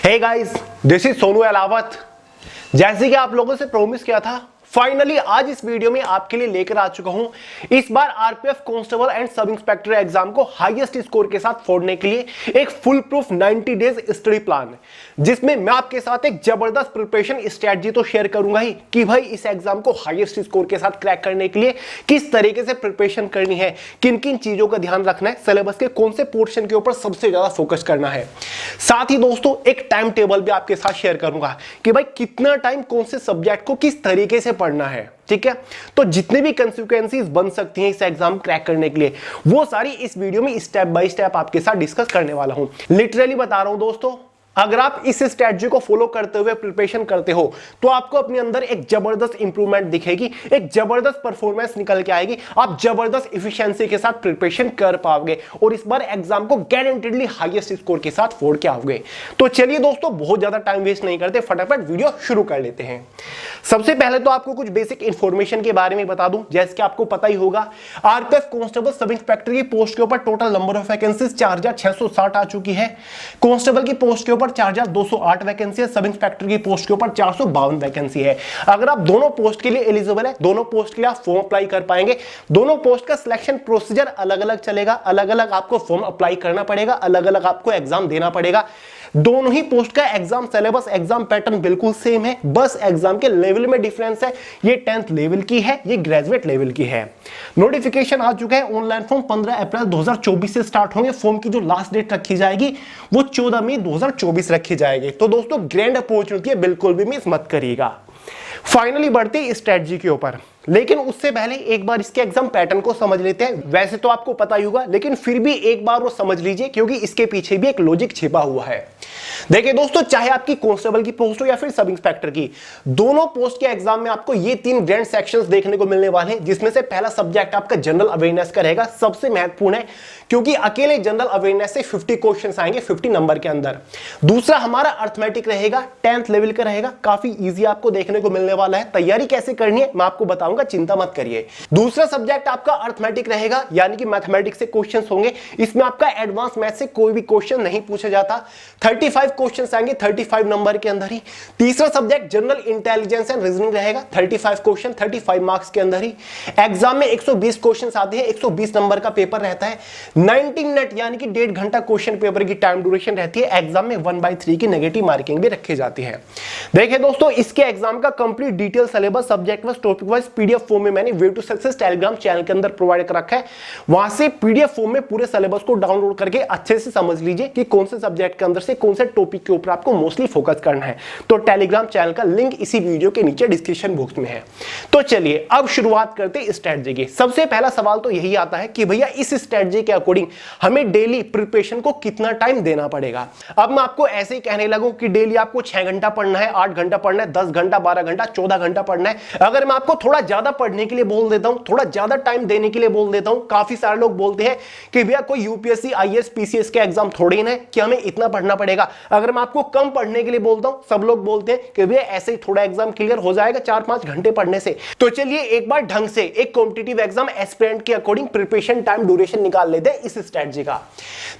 Hey guys, this is Sonu Alawat. जैसे कि आप लोगों से प्रॉमिस किया था, फाइनली आज इस वीडियो में आपके लिए लेकर आ चुका हूं। इस बार RPF constable and sub inspector exam को हाईएस्ट स्कोर के साथ फोड़ने के लिए एक full proof 90 days study plan, जिसमें मैं आपके साथ एक जबरदस्त प्रिपरेशन स्ट्रेटजी तो शेयर करूंगा ही कि भाई इस एग्जाम को हाईएस्ट स्कोर के साथ क्रैक करने के लिए किस तरीके से प्रिपरेशन करनी है, किन किन चीजों का ध्यान रखना है, सिलेबस के कौन से पोर्शन के ऊपर सबसे ज्यादा फोकस करना है। साथ ही दोस्तों एक टाइम टेबल भी आपके साथ शेयर करूंगा कि भाई कितना टाइम कौन से सब्जेक्ट को किस तरीके से पढ़ना है। ठीक है, तो जितने भी कंसिक्वेंसीज बन सकती हैं इस एग्जाम क्रैक करने के लिए, वो सारी इस वीडियो में स्टेप बाय स्टेप आपके साथ डिस्कस करने वाला हूं। लिटरली बता रहा हूं दोस्तों, अगर आप इस स्ट्रेटजी को फॉलो करते हुए प्रिपरेशन करते हो तो आपको अपने अंदर एक जबरदस्त इंप्रूवमेंट दिखेगी, एक जबरदस्त परफॉर्मेंस निकल के आएगी, आप जबरदस्त इफिशिएंसी के साथ प्रिपरेशन कर पाओगे और इस बार एग्जाम को गारंटेडली हाईएस्ट स्कोर के साथ फोड़ के आओगे। तो चलिए दोस्तों, बहुत ज्यादा टाइम वेस्ट नहीं करते, फटाफट वीडियो शुरू कर लेते हैं। सबसे पहले तो आपको कुछ बेसिक इंफॉर्मेशन के बारे में बता दूं। जैसे कि आपको पता ही होगा, आरपीएफ कांस्टेबल सब इंस्पेक्टर की पोस्ट के ऊपर टोटल नंबर ऑफ वैकेंसीज 4660 आ चुकी है। कांस्टेबल की पोस्ट के ऊपर 4208 वैकेंसी है, सब इंस्पेक्टर की पोस्ट के ऊपर 452 वैकेंसी है। अगर आप दोनों पोस्ट के लिए एलिजिबल है, दोनों पोस्ट के लिए आप फॉर्म अप्लाई कर पाएंगे। दोनों पोस्ट का सिलेक्शन प्रोसीजर अलग अलग चलेगा, अलग अलग आपको फॉर्म अप्लाई करना पड़ेगा, अलग अलग आपको एग्जाम देना पड़ेगा। दोनों ही पोस्ट का एग्जाम सिलेबस, एग्जाम पैटर्न बिल्कुल सेम है, बस एग्जाम के लेवल में डिफरेंस है। ये 10th लेवल की है, ये ग्रेजुएट लेवल की है। नोटिफिकेशन आ चुका है। ऑनलाइन फॉर्म 15 अप्रैल 2024 से स्टार्ट होंगे। फॉर्म की जो लास्ट डेट रखी जाएगी वो 14 मई 2024 रखी जाएगी। तो दोस्तों ग्रैंड अपॉर्चुनिटी है, बिल्कुल भी मिस मत करिएगा। फाइनली बढ़ते हैं स्ट्रेटजी के ऊपर, लेकिन उससे पहले एक बार इसके एग्जाम पैटर्न को समझ लेते हैं। वैसे तो आपको पता ही होगा, लेकिन फिर भी एक बार वो समझ लीजिए क्योंकि इसके पीछे भी एक लॉजिक छिपा हुआ है। देखिए दोस्तों, चाहे आपकी कांस्टेबल की पोस्ट हो या फिर सब इंस्पेक्टर की, दोनों पोस्ट के एग्जाम में आपको ये 3 ग्रैंड सेक्शंस देखने को मिलने वाले हैं, जिसमें से पहला सब्जेक्ट आपका जनरल अवेयरनेस का रहेगा। सबसे महत्वपूर्ण है क्योंकि अकेले जनरल अवेयरनेस से 50 क्वेश्चंस आएंगे 50 नंबर के अंदर। दूसरा हमारा अर्थमेटिक रहेगा, 10th लेवल का रहेगा, काफी इजी आपको देखने को मिलने वाला है। तैयारी कैसे करनी है मैं आपको बताऊंगा, चिंता मत करिए। दूसरा सब्जेक्ट आपका अर्थमेटिक रहेगा, यानी कि मैथमेटिक्स से क्वेश्चंस होंगे। इसमें आपका एडवांस मैथ से कोई भी क्वेश्चन नहीं पूछा जाता। 35 क्वेश्चंस आएंगे 35 नंबर के अंदर ही। तीसरा subject general intelligence and reasoning रहेगा, 35 क्वेश्चन 35 मार्क्स के अंदर ही। एग्जाम में 120 क्वेश्चंस आते हैं, 120 नंबर का पेपर रहता है। 90 मिनट यानी कि 1.5 घंटा क्वेश्चन पेपर की टाइम ड्यूरेशन रहती है। एग्जाम में 1/3 की नेगेटिव मार्किंग भी रखी जाती है। देखिए दोस्तों, इसके एग्जाम का complete detail syllabus subject wise topic wise PDF form में मैंने way to success Telegram channel के अंदर प्रोवाइड कर रखा है। वहां से पीडीएफ फॉर्म में पूरे सिलेबस को डाउनलोड करके अच्छे से समझ लीजिए कि कौन से सब्जेक्ट के अंदर से कौन से टॉपिक के ऊपर आपको मोस्टली फोकस करना है। तो टेलीग्राम चैनल का लिंक इसी वीडियो के नीचे डिस्क्रिप्शन बॉक्स में है। तो चलिए अब शुरुआत करते हैं स्ट्रेटजी की। सबसे पहला सवाल तो यही आता है कि भैया इस स्ट्रेटजी के अकॉर्डिंग हमें डेली प्रिपरेशन को कितना टाइम देना पड़ेगा। अब मैं आपको ऐसे ही कहने लगूं कि डेली आपको 6 घंटा पढ़ना है, 8 घंटा पढ़ना है, 10 घंटा, 12 घंटा, 14 घंटा पढ़ना है। अगर मैं आपको थोड़ा ज्यादा पढ़ने के लिए बोल देता हूं, थोड़ा ज्यादा टाइम देने के लिए बोल देता हूं, काफी सारे लोग बोलते हैं कि भैया कोई यूपीएससी, आईएएस, पीसीएस के एग्जाम थोड़े ही ना कि हमें इतना पढ़ना पड़ेगा। अगर मैं आपको कम पढ़ने के लिए बोलता हूं, सब लोग बोलते हैं कि भैया ऐसे ही थोड़ा एग्जाम क्लियर हो जाएगा 4-5 घंटे पढ़ने से। तो चलिए एक बार ढंग से एक कॉम्पिटिटिव एग्जाम एस्पिरेंट के अकॉर्डिंग प्रिपरेशन टाइम ड्यूरेशन निकाल लेते हैं इस स्ट्रेटजी का।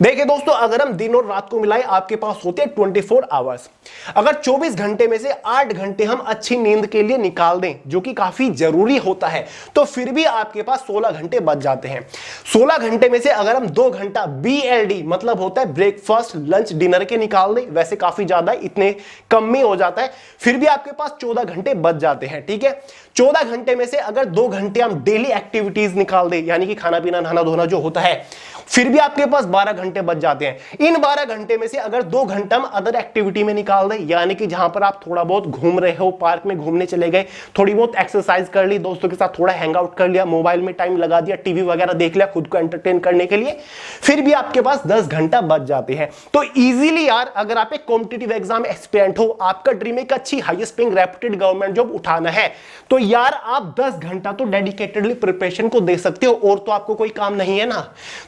देखिए दोस्तों, अगर हम दिन और रात को मिलाएं, आपके पास होते हैं 24 आवर्स। अगर 24 घंटे में से 8 घंटे हम अच्छी नींद के लिए निकाल दें, जो कि काफी जरूरी होता है, तो फिर भी आपके पास 16 घंटे बच जाते हैं। 16 घंटे में से अगर हम 2 घंटा BLD मतलब होता है ब्रेकफास्ट, लंच, डिनर के निकाल दें, वैसे काफी ज्यादा इतने कम में हो जाता है, फिर भी आपके पास 14 घंटे बच जाते हैं। ठीक है, 14 घंटे में से अगर 2 घंटे हम डेली एक्टिविटीज निकाल दें, यानी कि खाना पीना, नहाना धोना जो होता है, फिर भी आपके पास 12 घंटे बच जाते हैं। इन 12 घंटे में से अगर 2 घंटा हम अदर एक्टिविटी में निकाल दें, यानी कि जहां पर आप थोड़ा बहुत घूम रहे हो, पार्क में घूमने चले गए, थोड़ी बहुत एक्सरसाइज कर ली, दोस्तों के साथ थोड़ा हैंग आउट कर लिया, मोबाइल में टाइम लगा दिया, टीवी वगैरह देख लिया खुद को एंटरटेन करने के लिए, फिर भी आपके पास 10 घंटा बच जाते हैं। तो इजीली यार, अगर आप एक कॉम्पिटिटिव एग्जाम एस्पिरेंट हो, आपका ड्रीम एक अच्छी highest paying reputed government job उठाना है, तो यार आप 10 घंटा तो डेडिकेटेडली प्रिपरेशन को दे सकते हो, और तो आपको कोई काम नहीं है ना।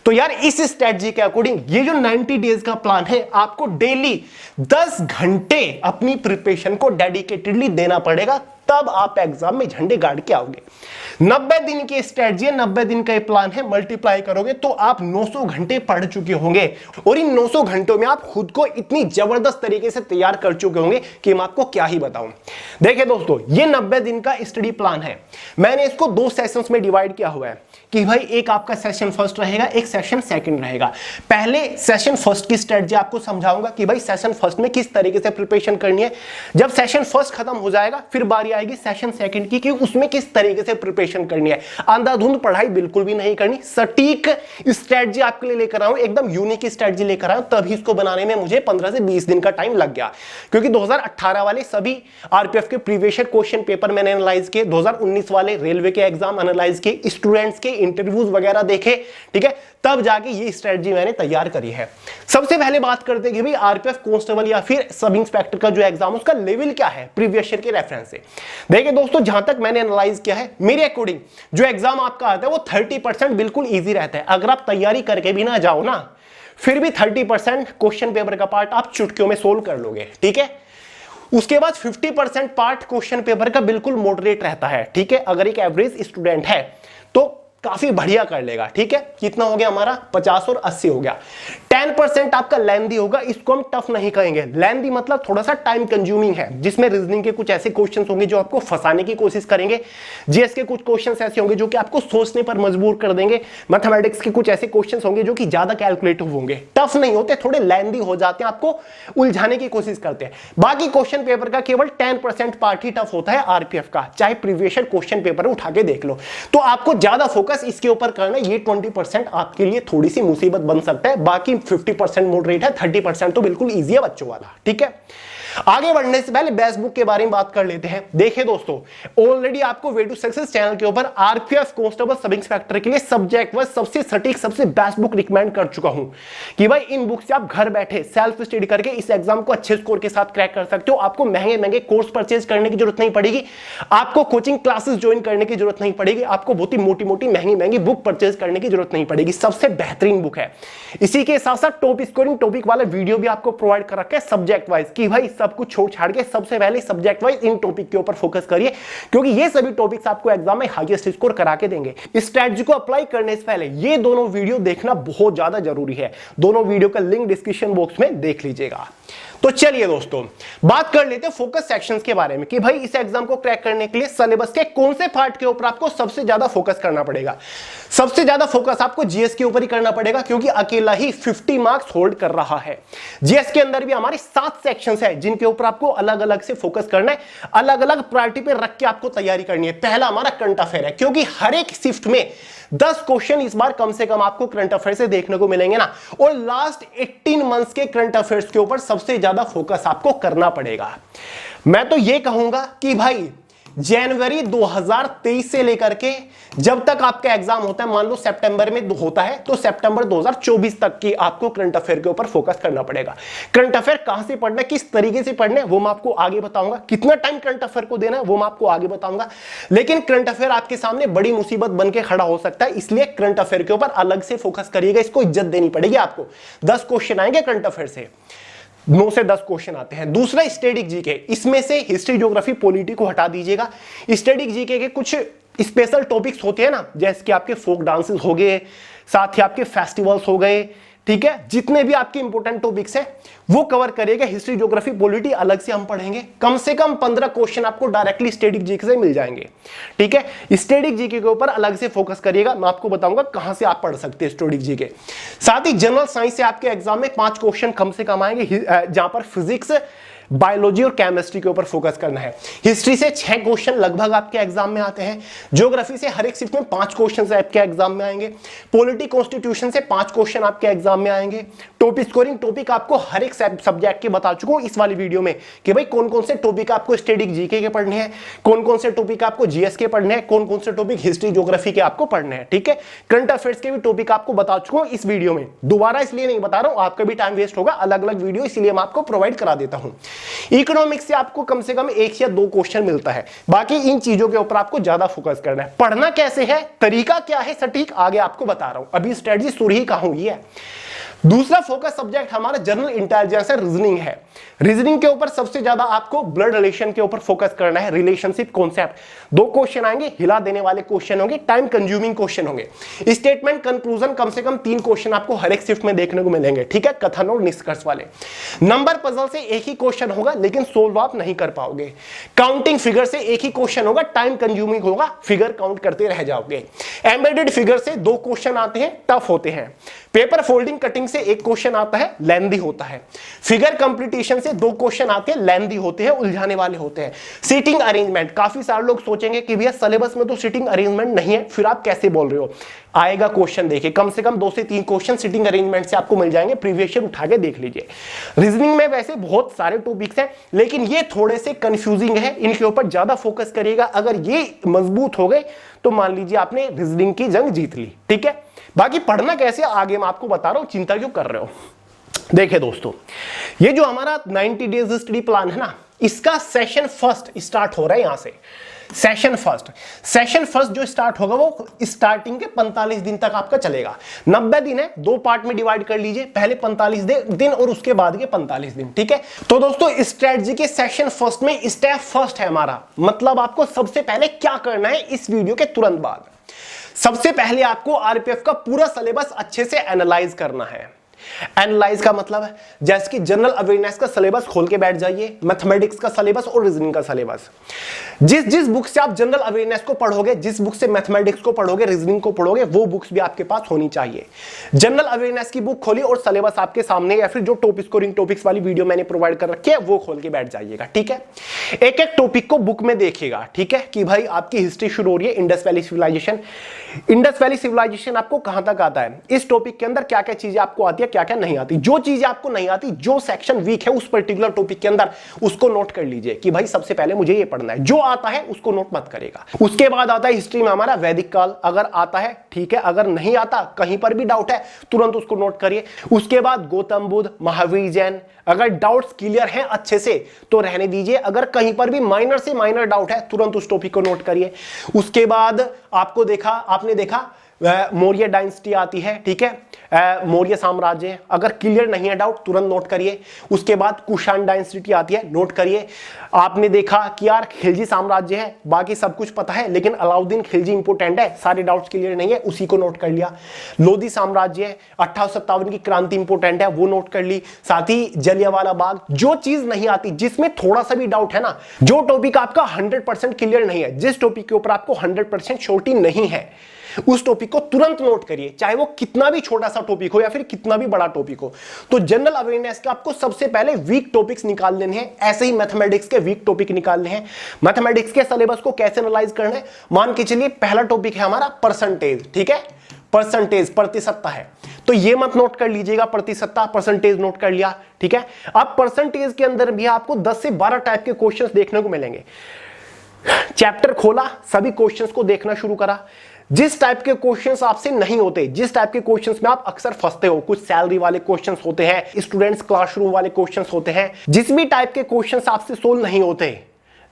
तो यार यार इस स्ट्रेटजी के अकॉर्डिंग ये जो 90 डेज का प्लान है, आपको डेली 10 घंटे अपनी प्रिपरेशन को डेडिकेटेडली देना पड़ेगा, तब आप एग्जाम में झंडे गाड़ के आओगे। 90 दिन की स्ट्रेटजी है, 90 दिन का ये प्लान है, मल्टीप्लाई करोगे तो आप 900 घंटे पढ़ चुके होंगे और इन 900 घंटों में आप खुद को इतनी जबरदस्त तरीके से तैयार कर चुके होंगे कि मैं आपको क्या ही बताऊं। देखिए दोस्तों, ये 90 दिन का स्टडी प्लान है। मैंने इसको 2 सेशंस में डिवाइड किया हुआ है कि भाई एक आपका सेशन फर्स्ट रहेगा, एक सेशन सेकंड रहेगा। पहले सेशन फर्स्ट की स्ट्रेटजी आपको समझाऊंगा कि भाई सेशन फर्स्ट में किस तरीके से प्रिपरेशन करनी है। जब सेशन फर्स्ट खत्म हो जाएगा फिर बारी आएगी सेशन सेकंड की कि उसमें किस तरीके से प्रिपरेशन करनी है। अंधाधुंध पढ़ाई बिल्कुल भी नहीं करनी, सटीक स्ट्रेटजी आपके लिए लेकर आऊं, एकदम यूनिक स्ट्रेटजी लेकर आऊं। तभी इसको बनाने में मुझे 15 से 20 दिन का टाइम लग गया, क्योंकि 2018 वाले सभी आरपीएफ के प्रीवियस ईयर क्वेश्चन पेपर मैंने एनालाइज किए, 2019 वाले रेलवे के एग्जाम एनालाइज किए, स्टूडेंट्स के इंटरव्यूज वगैरह देखे, ठीक है, तब जाके ये स्ट्रेटजी मैंने तैयार करी है। सबसे पहले बात करते हैं कि भाई आरपीएफ कांस्टेबल या फिर सब इंस्पेक्टर का जो एग्जाम उसका लेवल क्या है प्रीवियस ईयर के रेफरेंस से। देखिए दोस्तों, जहां तक मैंने एनालाइज किया है, मेरे अकॉर्डिंग जो एग्जाम आपका आता है वो 30% बिल्कुल ईजी रहता है। अगर आप तैयारी करके भी ना जाओ ना, फिर भी 30% क्वेश्चन पेपर का पार्ट आप चुटकियों में सोल्व कर लोगे, ठीक है। उसके बाद 50% पार्ट क्वेश्चन पेपर का बिल्कुल मॉडरेट रहता है, ठीक है। अगर एक एवरेज स्टूडेंट है तो काफी बढ़िया कर लेगा, ठीक है। कितना हो गया हमारा 50 और 80 हो गया। 10% आपका लेंथी होगा, इसको हम टफ नहीं कहेंगे। लेंथी मतलब थोड़ा सा टाइम कंज्यूमिंग है, जिसमें रीजनिंग के कुछ ऐसे क्वेश्चंस होंगे जो आपको फंसाने की कोशिश करेंगे, जीएस के कुछ क्वेश्चंस ऐसे होंगे जो कि आपको सोचने पर मजबूर कर देंगे, मैथमेटिक्स के कुछ ऐसे क्वेश्चंस होंगे जो कि ज्यादा कैलकुलेटिव होंगे, टफ नहीं होते, थोड़े लेंथी हो जाते हैं, आपको उलझाने की कोशिश करते हैं। बाकी क्वेश्चन पेपर का केवल 10% पार्ट ही टफ होता है आरपीएफ का, चाहे प्रीवियस ईयर क्वेश्चन पेपर उठा के देख लो। तो आपको ज्यादा फोकस इसके ऊपर करना, ये 20% आपके लिए थोड़ी सी मुसीबत बन सकता है, बाकी 50% मॉडरेट है, 30% तो बिल्कुल इजी है बच्चों वाला, ठीक है। आगे बढ़ने से पहले बेस्ट बुक के बारे में बात कर लेते हैं। देखिए दोस्तों, ऑलरेडी आपको वे टू सक्सेस चैनल के ऊपर आरपीएफ कांस्टेबल सब इंस्पेक्टर के लिए सब्जेक्ट वाइज सबसे सटीक सबसे बेस्ट बुक रिकमेंड कर चुका हूं कि भाई इन बुक से आप घर बैठे सेल्फ स्टडी करके इस एग्जाम को अच्छे स्कोर के साथ क्रैक कर सकते हो। आपको महंगे महंगे कोर्स परचेज करने की जरूरत नहीं पड़ेगी, आपको कोचिंग क्लासेस ज्वाइन करने की जरूरत नहीं पड़ेगी, आपको बहुत ही मोटी मोटी महंगी महंगी बुक परचेज करने की जरूरत नहीं पड़ेगी। सबसे बेहतरीन बुक है। इसी के साथ साथ टॉप स्कोरिंग टॉपिक वाला वीडियो भी आपको प्रोवाइड कर रखा है सब्जेक्ट वाइज कि भाई सब कुछ छोड़ छाड़ के सबसे पहले सब्जेक्ट वाइज इन टॉपिक के ऊपर फोकस करिए, क्योंकि ये सभी टॉपिक्स आपको एग्जाम में हाईएस्ट स्कोर करा के देंगे। इस स्ट्रेटजी को अप्लाई करने से पहले ये दोनों वीडियो देखना बहुत ज्यादा जरूरी है। दोनों वीडियो का लिंक डिस्क्रिप्शन बॉक्स में देख लीजिएगा। तो चलिए दोस्तों, बात कर लेते हैं फोकस सेक्शंस के बारे में कि भाई इस एग्जाम को क्रैक करने के लिए सिलेबस के कौन से पार्ट के ऊपर आपको सबसे ज्यादा फोकस करना पड़ेगा। सबसे ज्यादा फोकस आपको जीएस के ऊपर ही करना पड़ेगा, क्योंकि अकेला ही 50 मार्क्स होल्ड कर रहा है। जीएस के अंदर भी हमारे 7 सेक्शंस है जिनके ऊपर आपको अलग अलग से फोकस करना है, अलग अलग प्रायोरिटी पे रख के आपको तैयारी करनी है। पहला हमारा करंट अफेयर है, क्योंकि हर एक शिफ्ट में 10 क्वेश्चन इस बार कम से कम आपको करंट अफेयर से देखने को मिलेंगे ना, और लास्ट 18 मंथ्स के करंट अफेयर्स के ऊपर सबसे ज्यादा फोकस आपको करना पड़ेगा। मैं तो ये कहूंगा कि भाई जनवरी 2023 से लेकर के जब तक आपका एग्जाम होता है, मान लो सितंबर में होता है, तो सितंबर 2024 तक की आपको करंट अफेयर के ऊपर फोकस करना पड़ेगा। करंट अफेयर कहां से पढ़ना है, किस तरीके से पढ़ना है, वो मैं आपको आगे बताऊंगा। कितना टाइम करंट अफेयर को देना है वो मैं आपको आगे बताऊंगा। लेकिन करंट अफेयर आपके सामने बड़ी मुसीबत बन के खड़ा हो सकता है, इसलिए करंट अफेयर के ऊपर अलग से फोकस करिएगा। इसको इज्जत देनी पड़ेगी आपको। 10 क्वेश्चन आएंगे करंट अफेयर से, 9 से 10 क्वेश्चन आते हैं। दूसरा स्टैटिक जीके, इसमें से हिस्ट्री ज्योग्राफी पॉलिटी को हटा दीजिएगा। स्टैटिक जीके के कुछ स्पेशल टॉपिक्स होते हैं ना, जैसे कि आपके फोक डांसेस हो गए, साथ ही आपके फेस्टिवल्स हो गए, ठीक है, जितने भी आपके इंपॉर्टेंट टॉपिक्स हैं वो कवर करिएगा। हिस्ट्री ज्योग्राफी पॉलिटी अलग से हम पढ़ेंगे। कम से कम 15 क्वेश्चन आपको डायरेक्टली स्टैटिक जीके से मिल जाएंगे, ठीक है। स्टैटिक जीके के ऊपर अलग से फोकस करिएगा, मैं आपको बताऊंगा कहां से आप पढ़ सकते हैं स्टैटिक जीके। साथ ही जनरल साइंस से आपके एग्जाम में 5 क्वेश्चन कम से कम आएंगे, जहां पर फिजिक्स, बायोलॉजी और केमिस्ट्री के ऊपर फोकस करना है। हिस्ट्री से 6 क्वेश्चन लगभग आपके एग्जाम में आते हैं। ज्योग्राफी से हर एक शिफ्ट में 5 क्वेश्चन आपके एग्जाम में आएंगे। पॉलिटी कॉन्स्टिट्यूशन से 5 क्वेश्चन आपके एग्जाम में आएंगे। टॉप स्कोरिंग टॉपिक आपको हर एक सब्जेक्ट के बता चुका हूं इस वाली वीडियो में कि भाई कौन कौन से टॉपिक आपको स्टैटिक जीके के पढ़ने हैं, कौन कौन से टॉपिक आपको जीएस के पढ़ने हैं, कौन कौन से टॉपिक हिस्ट्री ज्योग्राफी के आपको पढ़ने हैं, ठीक है। करंट अफेयर्स के भी टॉपिक आपको बता चुका हूं इस वीडियो में, दोबारा इसलिए नहीं बता रहा हूं, आपका भी टाइम वेस्ट होगा। अलग अलग वीडियो इसलिए मैं आपको प्रोवाइड करा देता हूं। इकोनॉमिक्स से आपको कम से कम 1 या 2 क्वेश्चन मिलता है। बाकी इन चीजों के ऊपर आपको ज्यादा फोकस करना है। पढ़ना कैसे है, तरीका क्या है सटीक, आगे आपको बता रहा हूं। अभी स्ट्रेटजी शुरू ही कहां हुई है। दूसरा फोकस सब्जेक्ट हमारा जनरल इंटेलिजेंस है, रीजनिंग है। रीजनिंग के ऊपर सबसे ज्यादा आपको ब्लड रिलेशन के ऊपर फोकस करना है, रिलेशनशिप कॉन्सेप्ट। 2 क्वेश्चन आएंगे, हिला देने वाले क्वेश्चन होंगे, टाइम कंज्यूमिंग क्वेश्चन होंगे। स्टेटमेंट कंक्लूजन कम से कम 3 क्वेश्चन आपको हर एक शिफ्ट में देखने को मिलेंगे, ठीक है, कथन और निष्कर्ष वाले। नंबर पजल से एक ही क्वेश्चन होगा लेकिन सोल्व आप नहीं कर पाओगे। काउंटिंग फिगर से एक ही क्वेश्चन होगा, टाइम कंज्यूमिंग होगा, फिगर काउंट करते रह जाओगे। एम्बेडेड फिगर से 2 क्वेश्चन आते हैं, टफ होते हैं। पेपर फोल्डिंग कटिंग से एक क्वेश्चन आता है, लेंथी होता है। फिगर कंप्लीटेशन से 2 क्वेश्चन आते हैं, लेंथी होते हैं, उलझाने वाले होते हैं। सीटिंग अरेंजमेंट, काफी सारे लोग सोचेंगे कि भैया सिलेबस में तो सीटिंग अरेंजमेंट नहीं है, फिर आप कैसे बोल रहे हो। आएगा क्वेश्चन, देखिए कम से कम 2 से 3 क्वेश्चन सीटिंग अरेंजमेंट से आपको मिल जाएंगे, प्रीवियस ईयर उठा के देख लीजिए। रीजनिंग में वैसे बहुत सारे टॉपिक्स हैं लेकिन ये थोड़े से कंफ्यूजिंग है, इनके ऊपर ज्यादा फोकस करिएगा। अगर ये मजबूत हो गए तो मान लीजिए आपने रीजनिंग की जंग जीत ली, ठीक है। बाकी पढ़ना कैसे आगे मैं आपको बता रहा हूं, चिंता क्यों कर रहे हो। देखिए दोस्तों, ये जो हमारा 90 डेज स्टडी प्लान है ना, इसका सेशन फर्स्ट स्टार्ट हो रहा है यहां से। सेशन फर्स्ट जो स्टार्ट होगा वो स्टार्टिंग के 45 दिन तक आपका चलेगा। 90 दिन है, 2 पार्ट में डिवाइड कर लीजिए, पहले 45 दिन और उसके बाद के 45 दिन, ठीक है। तो दोस्तों स्ट्रेटजी के सेशन फर्स्ट में स्टेप फर्स्ट है हमारा, मतलब आपको सबसे पहले क्या करना है इस वीडियो के तुरंत बाद। सबसे पहले आपको आरपीएफ का पूरा सिलेबस अच्छे से एनालाइज करना है। एनालाइज का मतलब है जैसे कि जनरल अवेयरनेस का सिलेबस खोल के बैठ जाइए, मैथमेटिक्स का सिलेबस और रीजनिंग का सिलेबस। जिस बुक से आप जनरल अवेयरनेस को पढ़ोगे, जिस बुक से मैथमेटिक्स को पढ़ोगे, रीजनिंग को पढ़ोगे, वो बुक्स भी आपके पास होनी चाहिए। जनरल अवेयरनेस की बुक खोली और सिलेबस आपके सामने, या फिर जो टॉपिक स्कोरिंग टॉपिक्स वाली वीडियो मैंने प्रोवाइड कर रखी है वो खोल के बैठ जाइएगा, ठीक है। एक एक टॉपिक को बुक में देखिएगा, ठीक है, कि भाई आपकी हिस्ट्री शुरू हो रही है Indus valley civilisation. Indus valley civilisation आपको कहां तक आता है, इस टॉपिक के अंदर क्या क्या चीजें आपको आती है, क्या क्या नहीं आती। जो चीजें आपको नहीं आती, जो सेक्शन वीक है उस पर्टिकुलर टॉपिक के अंदर, उसको नोट कर लीजिए कि भाई सबसे पहले मुझे ये पढ़ना है। जो आता है उसको नोट मत करेगा। उसके बाद आता है हिस्ट्री में हमारा वैदिक काल, अगर आता है ठीक है, अगर नहीं आता, कहीं पर भी डाउट है, तुरंत उसको नोट करिए। उसके बाद गौतम बुद्ध, महावीर जैन, अगर डाउट्स क्लियर हैं अच्छे से तो रहने दीजिए, अगर कहीं पर भी माइनर से माइनर डाउट है तुरंत उस टॉपिक को नोट करिए। उसके बाद आपने देखा मौर्य डायनेस्टी आती है, ठीक है, मौर्य साम्राज्य, अगर क्लियर नहीं है डाउट तुरंत नोट करिए। उसके बाद कुषाण डायनेस्टी आती है, नोट करिए। आपने देखा कि यार खिलजी साम्राज्य है, बाकी सब कुछ पता है लेकिन अलाउद्दीन खिलजी इंपोर्टेंट है, सारे डाउट्स क्लियर नहीं है, उसी को नोट कर लिया। लोधी साम्राज्य है, 1857 की क्रांति इंपोर्टेंट है, वो नोट कर ली। साथ ही जलियांवाला बाग। जो चीज नहीं आती, जिसमें थोड़ा सा भी डाउट है ना, जो टॉपिक आपका 100% क्लियर नहीं है, जिस टॉपिक के ऊपर आपको 100% श्योरिटी नहीं है, उस टॉपिक को तुरंत नोट करिए, चाहे वो कितना भी छोटा सा टॉपिक हो या फिर कितना भी बड़ा टॉपिक हो। तो जनरल अवेयरनेस का आपको सबसे पहले वीक टॉपिक्स निकाल लेने हैं, ऐसे ही मैथमेटिक्स के वीक टॉपिक निकालने हैं। मैथमेटिक्स के सिलेबस को कैसे एनालाइज करना है, मान के चलिए पहला टॉपिक है हमारा परसेंटेज, ठीक है, परसेंटेज प्रतिशतता है, तो ये मत नोट कर लीजिएगा, प्रतिशतता परसेंटेज नोट कर लिया, ठीक है। अब परसेंटेज के अंदर भी आपको 10 से 12 टाइप के क्वेश्चंस देखने को मिलेंगे। चैप्टर खोला, सभी क्वेश्चंस को देखना शुरू करा। जिस टाइप के क्वेश्चंस आपसे नहीं होते, जिस टाइप के क्वेश्चंस में आप अक्सर फंसते हो, कुछ सैलरी वाले क्वेश्चंस होते हैं, स्टूडेंट्स क्लासरूम वाले क्वेश्चंस होते हैं, जिस भी टाइप के क्वेश्चंस आपसे सोल्व नहीं होते,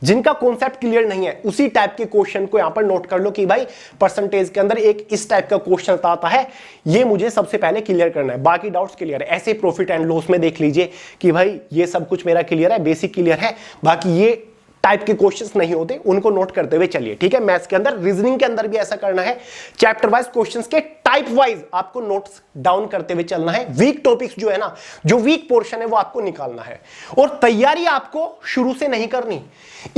जिनका कॉन्सेप्ट क्लियर नहीं है, उसी टाइप के क्वेश्चन को यहां पर नोट कर लो कि भाई परसेंटेज के अंदर एक इस टाइप का क्वेश्चन आता है, ये मुझे सबसे पहले क्लियर करना है, बाकी डाउट्स क्लियर है। ऐसे प्रॉफिट एंड लॉस में देख लीजिए कि भाई ये सब कुछ मेरा क्लियर है, बेसिक क्लियर है, बाकी ये टाइप के क्वेश्चंस नहीं होते, उनको नोट करते हुए चलिए, ठीक है। मैथ्स के अंदर, रीजनिंग के अंदर भी ऐसा करना है, चैप्टर वाइज क्वेश्चंस के टाइप वाइज आपको नोट्स डाउन करते हुए चलना है। वीक टॉपिक्स जो है ना, जो वीक पोर्शन है वो आपको निकालना है, और तैयारी आपको शुरू से नहीं करनी,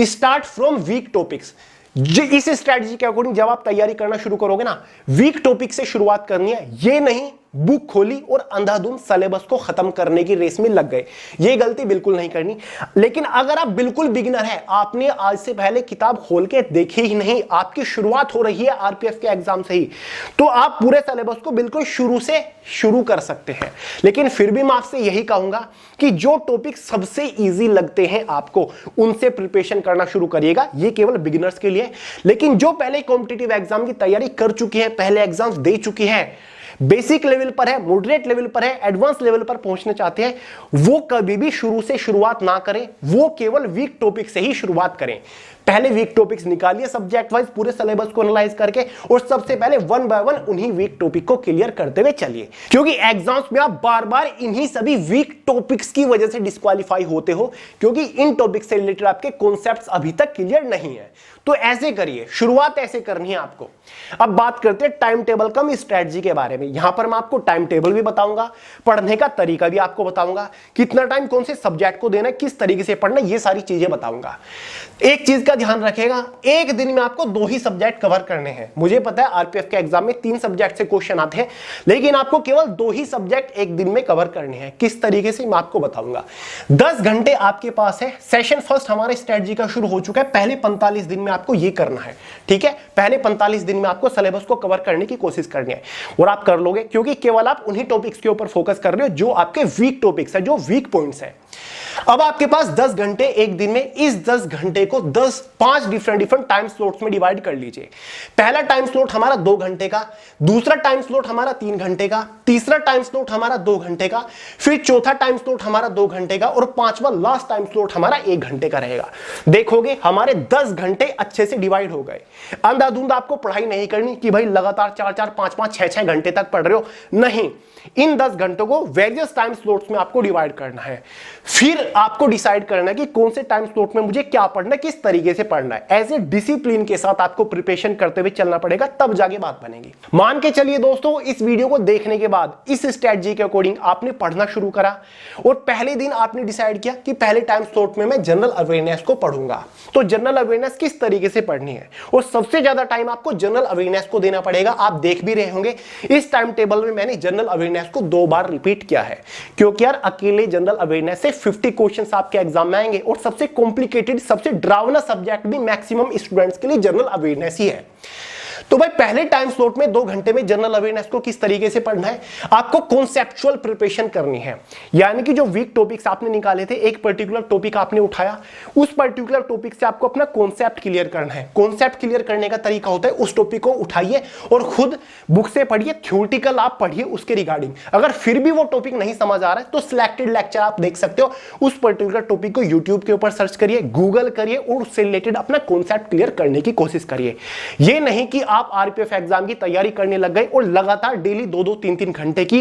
स्टार्ट फ्रॉम वीक टॉपिक्स। इस स्ट्रेटजी के अकॉर्डिंग जब आप तैयारी करना शुरू करोगे ना, वीक टॉपिक से शुरुआत करनी है, ये नहीं बुक खोली और अंधाधुंध सिलेबस को खत्म करने की रेस में लग गए, ये गलती बिल्कुल नहीं करनी। लेकिन अगर आप बिल्कुल बिगिनर हैं, आपने आज से पहले किताब खोल के देखी ही नहीं, आपकी शुरुआत हो रही है आरपीएफ के एग्जाम से ही, तो आप पूरे सिलेबस को बिल्कुल शुरू से शुरू कर सकते हैं। लेकिन फिर भी मैं आपसे यही कहूंगा कि जो टॉपिक सबसे इजी लगते हैं आपको, उनसे प्रिपरेशन करना शुरू करिएगा, ये केवल बिगिनर्स के लिए। लेकिन जो पहले कॉम्पिटिटिव एग्जाम की तैयारी कर चुकी है, पहले एग्जाम दे चुकी है, बेसिक लेवल पर है, मॉडरेट लेवल पर है, एडवांस लेवल पर पहुंचना चाहते हैं, वो कभी भी शुरू से शुरुआत ना करें, वो केवल वीक टॉपिक से ही शुरुआत करें। पहले वीक टॉपिक्स निकालिए सब्जेक्ट वाइज पूरे सिलेबस को एनालाइज करके, और सबसे पहले वन बाय वन उन्हीं वीक टॉपिक को क्लियर करते हुए चलिए, क्योंकि एग्जाम्स में आप बार बार इन्हीं सभी वीक टॉपिक्स की वजह से डिस्क्वालीफाई होते हो, क्योंकि इन टॉपिक से रिलेटेड आपके कॉन्सेप्ट्स अभी तक क्लियर नहीं है। तो ऐसे करिए, शुरुआत ऐसे करनी है आपको। अब बात करते हैं टाइम टेबल कम स्ट्रेटजी के बारे में। यहां पर मैं आपको टाइम टेबल भी बताऊंगा, पढ़ने का तरीका भी आपको बताऊंगा, कितना टाइम कौन से सब्जेक्ट को देना है, किस तरीके से पढ़ना है, ये सारी चीजें बताऊंगा। एक चीज का ध्यान रखिएगा, एक दिन में आपको 2 ही सब्जेक्ट कवर करने हैं। मुझे पता है आरपीएफ के एग्जाम में 3 सब्जेक्ट से क्वेश्चन आते हैं, लेकिन आपको केवल 2 ही सब्जेक्ट एक दिन में कवर करने हैं। किस तरीके से मैं आपको बताऊंगा। 10 घंटे आपके पास है। सेशन फर्स्ट हमारे स्ट्रेटजी का शुरू हो चुका है। पहले 45 दिन में आपको ये करना है, ठीक है। पहले 45 दिन में आपको सिलेबस को कवर करने की कोशिश करनी है, और आप कर लोगे, क्योंकि केवल आप उन्हीं टॉपिक्स के ऊपर फोकस कर रहे हो जो आपके वीक टॉपिक्स है, जो वीक पॉइंट्स है। अब आपके पास 10 घंटे एक दिन में, इस 10 घंटे को 5 डिफरेंट टाइम स्लॉट्स में डिवाइड कर लीजिए। पहला टाइम स्लॉट हमारा 2 घंटे का, दूसरा टाइम स्लॉट हमारा 3 घंटे का, तीसरा टाइम स्लॉट हमारा 2 घंटे का, फिर चौथा टाइम स्लॉट हमारा 2 घंटे का, और 5वां लास्ट टाइम स्लॉट हमारा 1 घंटे का रहेगा। देखोगे हमारे 10 घंटे अच्छे से डिवाइड हो गए। अंधाधुंध आपको पढ़ाई नहीं करनी कि भाई लगातार 4-4, 5-5, 6-6 घंटे तक पढ़ रहे हो, नहीं। इन 10 घंटों को वेरियस टाइम स्लॉट्स में आपको डिवाइड करना है। फिर आपको डिसाइड करना है कि कौन से टाइम स्लॉट में मुझे क्या पढ़ना है, किस तरीके से पढ़ना है। ऐसे डिसिप्लिन के साथ आपको प्रिपरेशन करते हुए चलना पड़ेगा, तब जाके बात बनेगी। मान के चलिए दोस्तों, इस वीडियो को देखने के बाद इस स्ट्रेटजी के अकॉर्डिंग आपने पढ़ना शुरू करा, और पहले दिन आपने डिसाइड किया कि पहले टाइम स्लॉट में मैं जनरल अवेयरनेस को पढ़ूंगा। तो जनरल अवेयरनेस किस तरीके से पढ़नी है, और सबसे ज्यादा टाइम आपको जनरल अवेयरनेस को देना पड़ेगा। आप देख भी रहे होंगे इस टाइम टेबल में मैंने जनरल अवेयरनेस को 2 बार रिपीट किया है, क्योंकि यार अकेले जनरल अवेयरनेस से 50 क्वेश्चंस आपके एग्जाम में आएंगे, और सबसे कॉम्प्लिकेटेड, सबसे डरावना सब्जेक्ट भी मैक्सिमम स्टूडेंट्स के लिए जनरल अवेयरनेस ही है। तो भाई पहले टाइम स्लॉट में 2 घंटे में जनरल अवेयरनेस को किस तरीके से पढ़ना है, आपको कॉन्सेप्चुअल प्रिपरेशन करनी है। यानी कि जो वीक टॉपिक्स आपने निकाले थे, एक पर्टिकुलर टॉपिक आपने उठाया, उस पर्टिकुलर टॉपिक से आपको अपना कॉन्सेप्ट क्लियर करना है। कॉन्सेप्ट क्लियर करने का तरीका होता है, उस टॉपिक को उठाइए और खुद बुक से पढ़िए, थ्योरेटिकल आप पढ़िए उसके रिगार्डिंग। अगर फिर भी वो टॉपिक नहीं समझ आ रहा है तो सिलेक्टेड लेक्चर आप देख सकते हो, उस पर्टिकुलर टॉपिक को यूट्यूब के ऊपर सर्च करिए, गूगल करिए, और उससे रिलेटेड अपना कॉन्सेप्ट क्लियर करने की कोशिश करिए। ये नहीं कि आप आरपीएफ एग्जाम की तैयारी करने लग गए और लगातार डेली 2-2, 3-3 घंटे की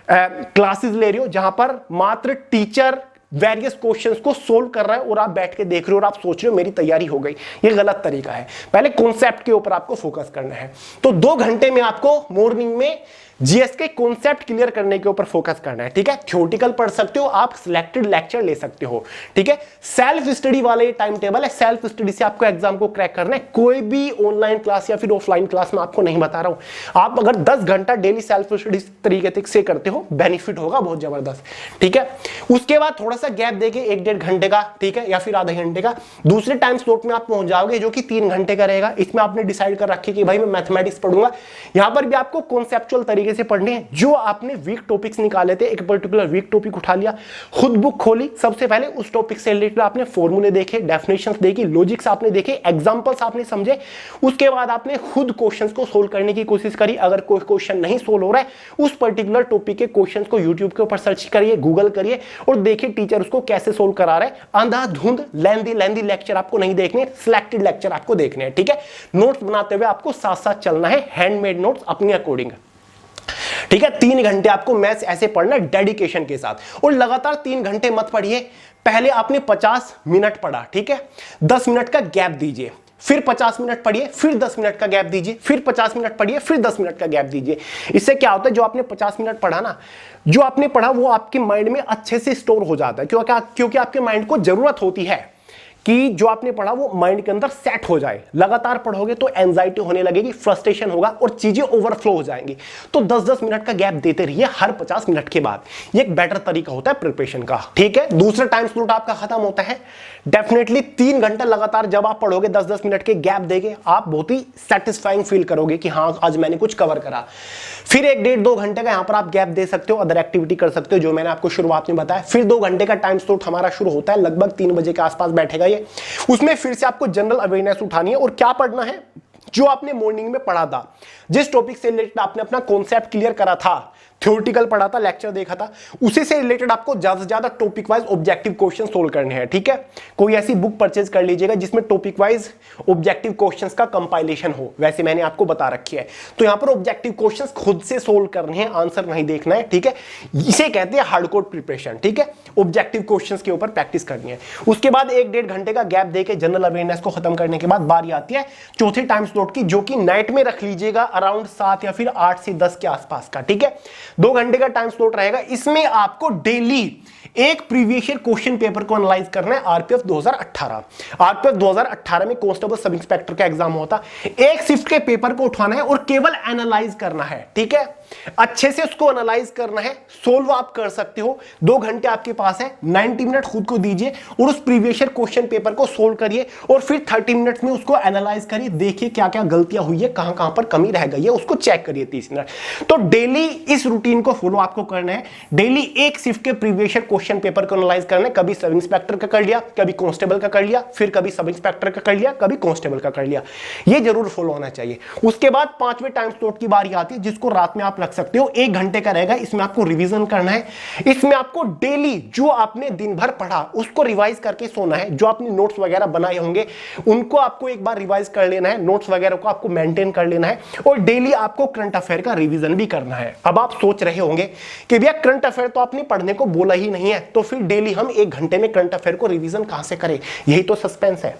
क्लासेस ले रहे हो, जहां पर मात्र टीचर वेरियस क्वेश्चंस को सोल्व कर रहा है और आप बैठ के देख रहे हो और आप सोच रहे हो मेरी तैयारी हो गई। ये गलत तरीका है। पहले कॉन्सेप्ट के ऊपर आपको फोकस करना है। तो 2 घंटे में आपको मॉर्निंग में जीएस के कॉन्सेप्ट क्लियर करने के ऊपर फोकस करना है, ठीक है। थ्योरेटिकल पढ़ सकते हो, आप सिलेक्टेड लेक्चर ले सकते हो, ठीक है। सेल्फ स्टडी वाला ये टाइम टेबल है, सेल्फ स्टडी से आपको एग्जाम को क्रैक करना है। कोई भी ऑनलाइन क्लास या फिर ऑफलाइन क्लास में आपको नहीं बता रहा हूं। आप अगर 10 घंटा डेली सेल्फ स्टडी तरीके से करते हो, बेनिफिट होगा बहुत जबरदस्त, ठीक है। उसके बाद थोड़ा सा गैप देके 1-1.5 घंटे का, ठीक है, या फिर आधे घंटे का दूसरे टाइम स्लॉट में आप पहुंच जाओगे, जो कि 3 घंटे का रहेगा। इसमें आपने डिसाइड कर रखे कि भाई मैं मैथमेटिक्स पढ़ूंगा। यहां पर भी आपको कॉन्सेप्चुअल तरीके से पढ़ने हैं। जो आपने वीक टॉपिक्स निकाले थे, एक पर्टिकुलर वीक टॉपिक उठा लिया, खुद बुक खोली, सबसे पहले उस टॉपिक से रिलेटेड आपने फॉर्मूले देखे, डेफिनेशंस देखी, लॉजिक्स आपने देखे, एग्जांपल्स आपने समझे। उसके बाद आपने खुद क्वेश्चंस को सोल्व करने की कोशिश करी। अगर कोई क्वेश्चन नहीं सोल्व हो रहा है, उस पर्टिकुलर टॉपिक के क्वेश्चंस को यूट्यूब के ऊपर सर्च करिए, गूगल करिए, और देखिए टीचर उसको कैसे सोल्व करा रहा है। अंधाधुंध लेंदी लेक्चर आपको नहीं देखने, सिलेक्टेड लेक्चर आपको देखने हैं, ठीक है। नोट्स बनाते हुए आपको साथ साथ चलना है, हैंडमेड नोट्स अपने अकॉर्डिंग, ठीक है। 3 घंटे आपको मैथ्स ऐसे पढ़ना डेडिकेशन के साथ, और लगातार 3 घंटे मत पढ़िए। पहले आपने 50 मिनट पढ़ा, ठीक है, 10 मिनट का गैप दीजिए, फिर 50 मिनट पढ़िए, फिर 10 मिनट का गैप दीजिए, फिर 50 मिनट पढ़िए, फिर 10 मिनट का गैप दीजिए। इससे क्या होता है, जो आपने 50 मिनट पढ़ा ना, जो आपने पढ़ा वो आपके माइंड में अच्छे से स्टोर हो जाता है। क्योंकि आपके माइंड को जरूरत होती है कि जो आपने पढ़ा वो माइंड के अंदर सेट हो जाए। लगातार पढ़ोगे तो एंजाइटी होने लगेगी, फ्रस्ट्रेशन होगा और चीजें ओवरफ्लो हो जाएंगी। तो 10-10 मिनट का गैप देते रहिए हर 50 मिनट के बाद। ये एक बेटर तरीका होता है प्रिपरेशन का, ठीक है। दूसरा टाइम स्लॉट आपका खत्म होता है। डेफिनेटली 3 घंटा लगातार जब आप पढ़ोगे, 10-10 मिनट के गैप देके, आप बहुत ही सेटिस्फाइंग फील करोगे कि हाँ आज मैंने कुछ कवर करा। फिर 1-1.5-2 घंटे का यहां पर आप गैप दे सकते हो, अदर एक्टिविटी कर सकते हो, जो मैंने आपको शुरुआत में बताया। फिर 2 घंटे का टाइम स्लॉट हमारा शुरू होता है, लगभग 3 बजे के आसपास बैठेगा ये। उसमें फिर से आपको जनरल अवेयरनेस उठानी है, और क्या पढ़ना है, जो आपने मॉर्निंग में पढ़ा था, जिस टॉपिक से रिलेटेड आपने अपना कॉन्सेप्ट क्लियर करा था, थ्योरेटिकल पढ़ा था, लेक्चर देखा था, उसी से रिलेटेड आपको ज्यादा से ज्यादा topic wise objective question solve करने हैं। ठीक है, कोई ऐसी बुक परचेज कर लीजिएगा जिसमें टॉपिक वाइज ऑब्जेक्टिव क्वेश्चंस का कंपाइलेशन हो, वैसे मैंने आपको बता रखी है। तो यहां पर ऑब्जेक्टिव क्वेश्चंस खुद से सोल्व करने हैं, आंसर नहीं देखना है। ठीक है, इसे कहते हैं हार्डकोर प्रिपरेशन। ठीक है, ऑब्जेक्टिव क्वेश्चंस के ऊपर प्रैक्टिस करनी है। उसके बाद 1-1.5 घंटे का गैप देके जनरल अवेयरनेस को खत्म करने के बाद बारी आती है चौथे टाइम स्लॉट की, जो कि नाइट में रख लीजिएगा अराउंड 7 या फिर 8 से 10 के आसपास का। ठीक है, 2 घंटे का टाइम स्लॉट रहेगा। इसमें आपको डेली एक प्रीवियस ईयर क्वेश्चन पेपर को एनालाइज करना है। आरपीएफ 2018, आरपीएफ 2018 में कांस्टेबल सब इंस्पेक्टर का एग्जाम होता। एक शिफ्ट के पेपर को उठाना है और केवल एनालाइज करना है। ठीक है, अच्छे से उसको एनालाइज करना है, सोल्व आप कर सकते हो। 2 घंटे आपके पास है, 90 मिनट खुद को दीजिए और उस प्रीवियस ईयर क्वेश्चन पेपर को सोल्व करिए और फिर 30 मिनट्स में उसको एनालाइज करिए, देखिए क्या क्या गलतियां हुई है, कहां कहां पर कमी रह गई है, उसको चेक करिए 30 मिनट। तो डेली इस रूटीन को फॉलो आपको करना है। डेली एक शिफ्ट के प्रीवियस ईयर क्वेश्चन पेपर को एनालाइज करना है। कभी सब इंस्पेक्टर का कर लिया, कभी कांस्टेबल का कर लिया, फिर कभी सब इंस्पेक्टर का कर लिया, कभी कांस्टेबल का कर लिया। ये जरूर फॉलो होना चाहिए। उसके बाद 5वें टाइम स्लॉट की बारी आती है, जिसको रात में आप रख सकते हो। 1 घंटे का रहेगा, इसमें आपको रिवीजन करना है। इसमें आपको डेली जो आपने दिन भर पढ़ा उसको रिवाइज करके सोना है। जो आपने नोट्स वगैरह बनाए होंगे उनको आपको एक बार रिवाइज कर लेना है, नोट्स वगैरह को आपको मेंटेन कर लेना है और डेली आपको करंट अफेयर का रिवीजन भी करना है। अब आप सोच रहे होंगे कि भैया करंट अफेयर तो आपने पढ़ने को बोला ही नहीं है, तो फिर डेली हम 1 घंटे में करंट अफेयर को रिवीजन कहां से करें? यही तो सस्पेंस है।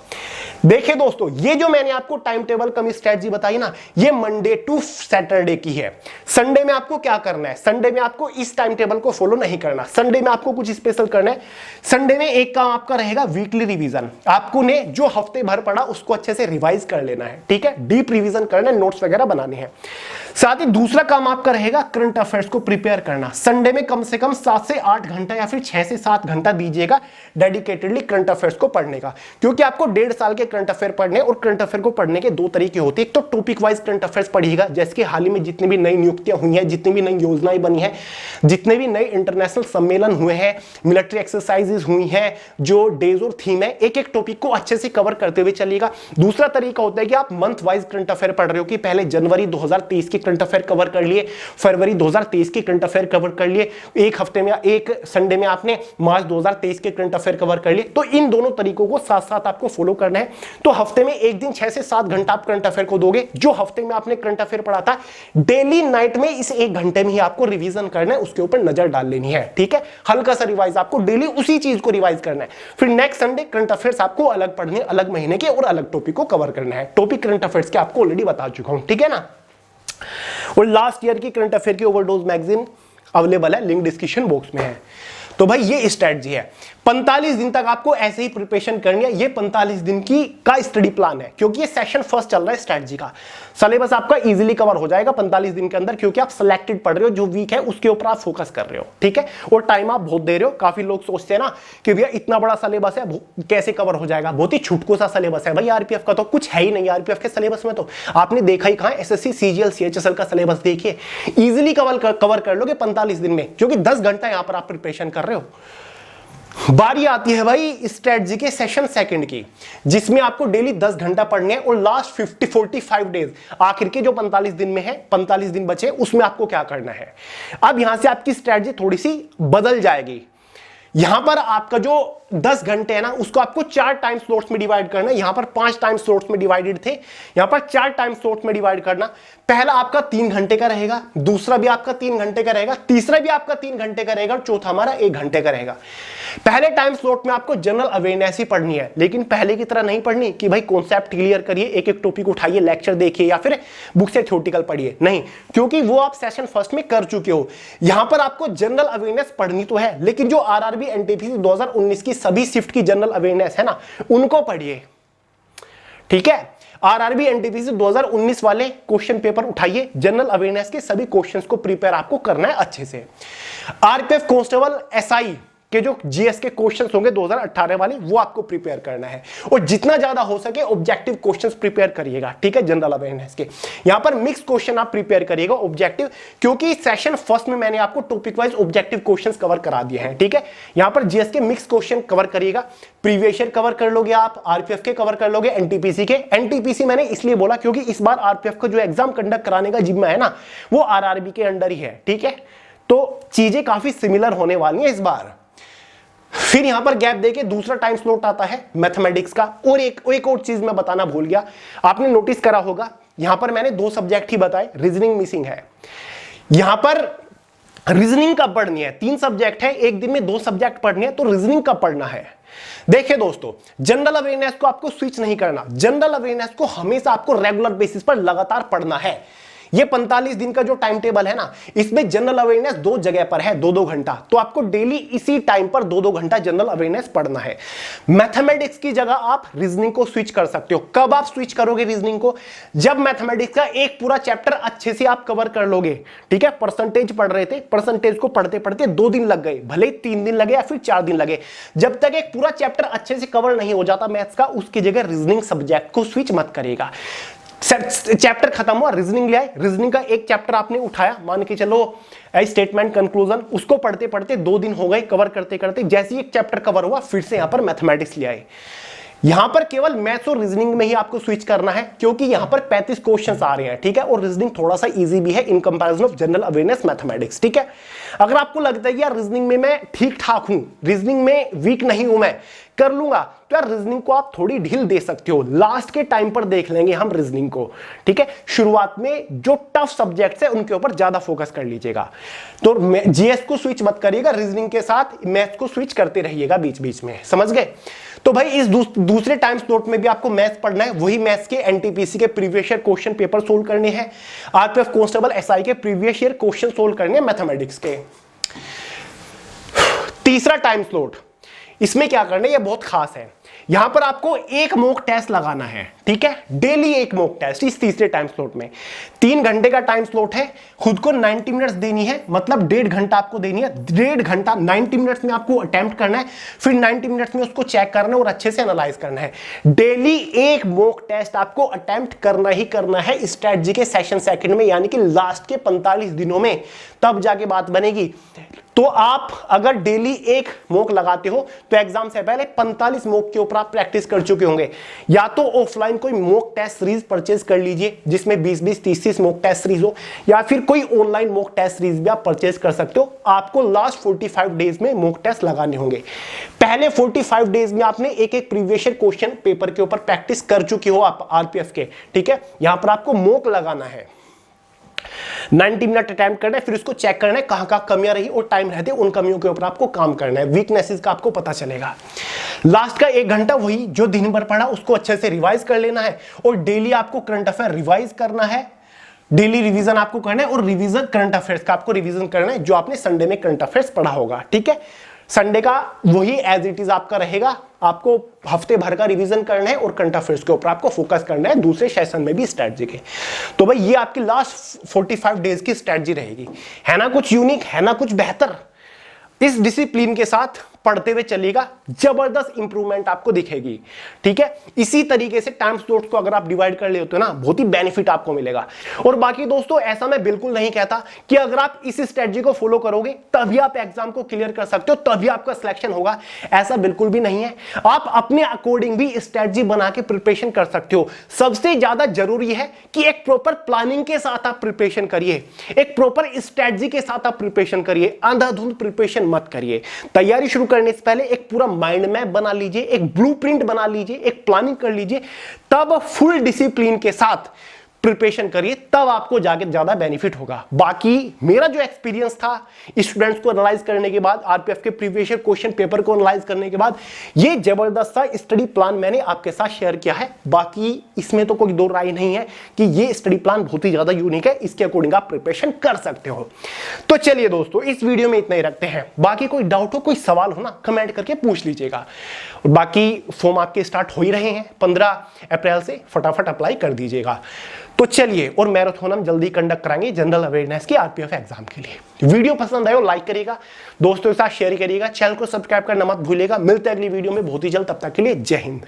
देखिए दोस्तों, ये जो मैंने आपको टाइम टेबल कम स्ट्रेटजी बताई ना, ये मंडे टू सैटरडे की है। संडे में आपको क्या करना है? संडे में आपको इस टाइम टेबल को फॉलो नहीं करना। संडे में आपको कुछ स्पेशल करना है। संडे में एक काम आपका रहेगा वीकली रिवीजन। आपको ने जो हफ्ते भर पढ़ा उसको अच्छे से रिवाइज कर लेना है। ठीक है, डीप रिवीजन करना है, नोट्स वगैरह बनाने हैं। साथ ही दूसरा काम आपका रहेगा करंट अफेयर्स को प्रिपेयर करना। संडे में कम से कम 7 से 8 घंटा या फिर 6 से 7 घंटा दीजिएगा डेडिकेटेडली करंट अफेयर्स को पढ़ने का, क्योंकि आपको 1.5 साल के करंट अफेयर पढ़ने। और करंट अफेयर को पढ़ने के 2 तरीके होते हैं। एक तो टॉपिक वाइज करंट अफेयर्स पढ़िएगा, जैसे कि हाल ही में जितनी भी नई नियुक्तियां हुई हैं, जितनी भी नई योजनाएं बनी हैं, जितने भी नए इंटरनेशनल सम्मेलन हुए हैं, मिलिट्री एक्सरसाइजेज हुई हैं, जो डेज और थीम है, एक एक टॉपिक को अच्छे से कवर करते हुए चलिएगा। दूसरा तरीका होता है कि आप मंथ वाइज करंट अफेयर पढ़ रहे हो कि पहले जनवरी 2023 के करंट अफेयर कवर कर लिए, फरवरी 2023 के करंट अफेयर कवर कर लिए, एक हफ्ते में एक संडे में आपने मार्च 2023 के करंट अफेयर कवर कर लिए। तो इन दोनों तरीकों को साथ साथ आपको फॉलो करना है। तो हफ्ते में एक दिन 6 से 7 घंटा आप करंट अफेयर को दोगे। जो हफ्ते में आपने करंट अफेयर पढ़ा था, डेली नाइट में इस 1 घंटे में ही आपको रिवीजन करना है, उसके ऊपर नजर डाल लेनी है। ठीक है, हल्का सा रिवाइज आपको डेली उसी चीज को रिवाइज करना है। फिर नेक्स्ट संडे करंट अफेयर्स आपको अलग पढ़ने, अलग महीने के और अलग टॉपिक को कवर करना है। टॉपिक करंट अफेयर्स के आपको ऑलरेडी बता चुका हूं। ठीक है ना। और लास्ट ईयर की करंट अफेयर की ओवरडोज मैगजीन अवेलेबल है, लिंक डिस्क्रिप्शन बॉक्स में है। तो भाई ये स्ट्रेटजी है। 45 दिन तक आपको ऐसे ही प्रिपरेशन करनी है। ये 45 दिन की का स्टडी प्लान है, क्योंकि ये सेशन फर्स्ट चल रहा है स्ट्रेटजी का। सिलेबस आपका इजीली कवर हो जाएगा 45 दिन के अंदर, क्योंकि आप सिलेक्टेड पढ़ रहे हो, जो वीक है उसके ऊपर आप फोकस कर रहे हो। ठीक है, और टाइम आप बहुत दे रहे हो। काफी लोग सोचते हैं ना कि भैया इतना बड़ा सिलेबस है, कैसे कवर हो जाएगा? बहुत ही छुटकू सा सिलेबस है भाई। आरपीएफ का तो कुछ है ही नहीं। आरपीएफ के सिलेबस में तो आपने देखा ही कहां, एसएससी सीजीएल सीएचएसएल का सिलेबस देखिए, इजीली कवर कर लोगे 45 दिन में, क्योंकि 10 घंटा यहां पर आप प्रिपरेशन कर रहे हो। बारी आती है भाई स्ट्रेटजी के सेशन सेकंड की, जिसमें आपको डेली 10 घंटा पढ़ने हैं और लास्ट 45 डेज, आखिर के जो 45 दिन में है, 45 दिन बचे, उसमें आपको क्या करना है। अब यहां से आपकी स्ट्रेटजी थोड़ी सी बदल जाएगी। यहां पर आपका जो 10 घंटे है ना, उसको आपको 4 टाइम स्लॉट्स में डिवाइड करना है। यहां पर 5 टाइम स्लॉट्स में डिवाइडेड थे, यहां पर 4 टाइम स्लॉट्स में डिवाइड करना। पहला आपका 3 घंटे का रहेगा, दूसरा भी आपका 3 घंटे का रहेगा, तीसरा भी आपका 3 घंटे का रहेगा और चौथा हमारा 1 घंटे का रहेगा। पहले टाइम स्लॉट में आपको जनरल अवेयरनेस ही पढ़नी है, लेकिन पहले की तरह नहीं पढ़नी कि भाई कॉन्सेप्ट क्लियर करिए, एक एक टॉपिक उठाइए, लेक्चर देखिए या फिर बुक से थ्योरेटिकल पढ़िए, नहीं, क्योंकि वो आप सेशन फर्स्ट में कर चुके हो। यहां पर आपको जनरल अवेयरनेस पढ़नी तो है, लेकिन जो आरआरबी एनटीपीसी 2019 की सभी शिफ्ट की जनरल अवेयरनेस है ना, उनको पढ़िए। ठीक है, आरआरबी एनटीपीसी 2019 वाले क्वेश्चन पेपर उठाइए, जनरल अवेयरनेस के सभी क्वेश्चंस को प्रिपेयर आपको करना है अच्छे से। आरपीएफ कांस्टेबल एसआई के जो जीएस के क्वेश्चंस होंगे 2018 वाले वो आपको प्रिपेयर करना है, और जितना ज्यादा हो सके ऑब्जेक्टिव क्वेश्चंस प्रिपेयर करिएगा, ठीक है, जनरल अवेयरनेस के। यहां पर मिक्स क्वेश्चन आप प्रिपेयर करिएगा ऑब्जेक्टिव, क्योंकि सेशन फर्स्ट में मैंने आपको topic wise objective questions cover करा दिए हैं, ठीक है। यहां पर जीएस के मिक्स क्वेश्चन कवर करिएगा, प्रीवियस ईयर कवर कर लोगे आप, आरपीएफ के कवर कर लोगे, एनटीपीसी के। एनटीपीसी मैंने इसलिए बोला क्योंकि इस बार आरपीएफ का जो एग्जाम कंडक्ट कराने का जिम्मा है ना, वो आरआरबी के अंडर ही है, ठीक है। तो चीजें काफी सिमिलर होने वाली हैं इस बार। फिर यहां पर गैप देके दूसरा टाइम स्लॉट आता है मैथमेटिक्स का। और एक और चीज मैं बताना भूल गया, आपने नोटिस करा होगा यहां पर मैंने 2 सब्जेक्ट ही बताए, रीजनिंग मिसिंग है। यहां पर रीजनिंग कब पढ़नी है, 3 सब्जेक्ट है, एक दिन में 2 सब्जेक्ट पढ़नी है, तो रीजनिंग कब पढ़ना है। देखिए दोस्तों, जनरल अवेयरनेस को आपको स्विच नहीं करना, जनरल अवेयरनेस को हमेशा आपको रेगुलर बेसिस पर लगातार पढ़ना है। ये 45 दिन का जो टाइम टेबल है ना, इसमें जनरल अवेयरनेस 2 जगह पर है, 2-2 घंटा, तो आपको डेली इसी टाइम पर 2-2 घंटा जनरल अवेयरनेस पढ़ना है। मैथमेटिक्स की जगह आप रीजनिंग को स्विच कर सकते हो। कब आप स्विच करोगे रीजनिंग को, जब मैथमेटिक्स का एक पूरा चैप्टर अच्छे से आप कवर कर लोगे, ठीक है। परसेंटेज पढ़ रहे थे, परसेंटेज को पढ़ते पढ़ते 2 दिन लग गए, भले 3 दिन लगे या फिर 4 दिन लगे, जब तक एक पूरा चैप्टर अच्छे से कवर नहीं हो जाता मैथ्स का, उसकी जगह रीजनिंग सब्जेक्ट को स्विच मत करिएगा। चैप्टर खत्म हुआ, रीजनिंग ले आए, रीजनिंग का एक चैप्टर आपने उठाया, मान के चलो स्टेटमेंट कंक्लूजन, उसको पढ़ते पढ़ते 2 दिन हो गए कवर करते करते, जैसे ही एक चैप्टर कवर हुआ फिर से यहां पर मैथमेटिक्स ले आए। यहां पर केवल मैथ्स और रीजनिंग में ही आपको स्विच करना है, क्योंकि यहां पर 35 क्वेश्चंस आ रहे हैं, ठीक है, और रीजनिंग थोड़ा सा इजी भी है in comparison of general awareness mathematics, ठीक है। अगर आपको लगता है यार रीजनिंग में मैं ठीक ठाक हूं, रीजनिंग में वीक नहीं हूं, मैं कर लूंगा, तो यार रीजनिंग को आप थोड़ी ढील दे सकते हो, लास्ट के टाइम पर देख लेंगे हम रीजनिंग को, ठीक है। शुरुआत में जो टफ सब्जेक्ट्स है उनके ऊपर ज्यादा फोकस कर लीजिएगा। तो जीएस को स्विच मत करिएगा, रीजनिंग के साथ मैथ्स को स्विच करते रहिएगा बीच बीच में, समझ गए। तो भाई इस दूसरे टाइम स्लॉट में भी आपको मैथ्स पढ़ना है, वही मैथ्स के एनटीपीसी के previous year question paper solve करने हैं, आरपीएफ कांस्टेबल एसआई के प्रीवियस ईयर क्वेश्चन सोल्व करने हैं मैथमेटिक्स के। तीसरा टाइम स्लॉट, इसमें क्या करना है, ये बहुत खास है। यहां पर आपको एक मॉक टेस्ट लगाना है, ठीक है, डेली एक मॉक टेस्ट इस तीसरे टाइम स्लॉट में। 3 घंटे का टाइम स्लॉट है, खुद को 90 मिनट्स देनी है, मतलब 1.5 घंटा आपको देनी है, 1.5 घंटा 90 मिनट्स में आपको अटेम्प्ट करना है, फिर 90 मिनट्स में उसको चेक करना है और अच्छे से एनालाइज करना है। डेली एक मॉक टेस्ट आपको अटेम्प्ट करना ही करना है स्ट्रेटजी के सेशन सेकंड में, यानी कि लास्ट के 45 दिनों में, तब जाके बात बनेगी। तो आप अगर डेली एक मॉक लगाते हो तो एग्जाम से पहले 45 मॉक के ऊपर आप प्रैक्टिस कर चुके होंगे। या तो ऑफलाइन कोई मॉक टेस्ट सीरीज परचेज कर लीजिए जिसमें 20-20, 30-30 मॉक टेस्ट सीरीज हो, या फिर कोई ऑनलाइन मॉक टेस्ट सीरीज भी आप परचेज कर सकते हो। आपको लास्ट 45 डेज में मॉक टेस्ट लगाने होंगे। पहले 45 डेज में आपने एक एक प्रीवियस ईयर क्वेश्चन पेपर के ऊपर प्रैक्टिस कर चुके हो आप आरपीएफ के, ठीक है। यहां पर आपको मॉक लगाना है, 90 मिनट अटेम्प्ट करना है, फिर उसको चेक करना है कहां कहां कमियां रही और टाइम रहते उन कमियों के ऊपर आपको काम करना है, वीकनेसेस का आपको पता चलेगा। लास्ट का 1 घंटा वही जो दिन भर पढ़ा उसको अच्छे से रिवाइज कर लेना है, और डेली आपको करंट अफेयर रिवाइज करना है, डेली रिवीजन आपको करना है, और रिवीजन करंट अफेयर्स का आपको रिवीजन करना है जो आपने संडे में करंट अफेयर्स पढ़ा होगा, ठीक है। संडे का वही एज इट इज आपका रहेगा, आपको हफ्ते भर का रिवीजन करना है और करंट अफेयर्स के ऊपर आपको फोकस करना है, दूसरे सेशन में भी स्ट्रेटजी के। तो भाई ये आपकी लास्ट 45 डेज की स्ट्रेटजी रहेगी, है ना कुछ यूनिक, है ना कुछ बेहतर। इस डिसिप्लिन के साथ पढ़ते हुए चलिएगा, जबरदस्त इंप्रूवमेंट आपको दिखेगी, ठीक है। इसी तरीके से टाइम स्लॉट्स को अगर आप डिवाइड कर लेते हो ना, बहुत ही बेनिफिट आपको मिलेगा। और बाकी दोस्तों ऐसा मैं बिल्कुल नहीं कहता कि अगर आप इस स्ट्रेटजी को फॉलो करोगे तभी आप एग्जाम को क्लियर कर सकते हो, तभी आपका सिलेक्शन होगा, ऐसा बिल्कुल भी नहीं है। आप अपने अकॉर्डिंग भी स्ट्रेटजी बना के प्रिपरेशन कर सकते हो। सबसे ज्यादा जरूरी है कि एक प्रॉपर प्लानिंग के साथ आप प्रिपरेशन करिए, एक प्रॉपर स्ट्रेटजी के साथ आप प्रिपरेशन करिए, अंधाधुंध प्रिपरेशन मत करिए। तैयारी शुरू करने से पहले एक पूरा माइंड मैप बना लीजिए, एक ब्लूप्रिंट बना लीजिए, एक प्लानिंग कर लीजिए, तब फुल डिसिप्लिन के साथ प्रिपरेशन करिए, तब आपको जाके ज्यादा बेनिफिट होगा। बाकी मेरा जो एक्सपीरियंस था स्टूडेंट्स को एनालाइज करने के बाद, आरपीएफ के प्रीवियस ईयर क्वेश्चन पेपर को एनालाइज करने के बाद, ये जबरदस्त सा स्टडी प्लान मैंने आपके साथ शेयर किया है। बाकी इसमें तो कोई दो राय नहीं है कि ये स्टडी प्लान बहुत ही ज्यादा यूनिक है, इसके अकॉर्डिंग आप प्रिपरेशन कर सकते हो। तो चलिए दोस्तों, इस वीडियो में इतना ही रखते हैं। बाकी कोई डाउट हो, कोई सवाल हो ना, कमेंट करके पूछ लीजिएगा। बाकी फॉर्म आपके स्टार्ट हो ही रहे हैं 15 अप्रैल से, फटाफट अप्लाई कर दीजिएगा। तो चलिए, और मैराथन हम जल्दी कंडक्ट कराएंगे जनरल अवेयरनेस की आरपीएफ एग्जाम के लिए। वीडियो पसंद आए हो लाइक करिएगा, दोस्तों के साथ शेयर करिएगा, चैनल को सब्सक्राइब करना मत भूलिएगा। मिलते हैं अगली वीडियो में बहुत ही जल्द, तब तक के लिए जय हिंद।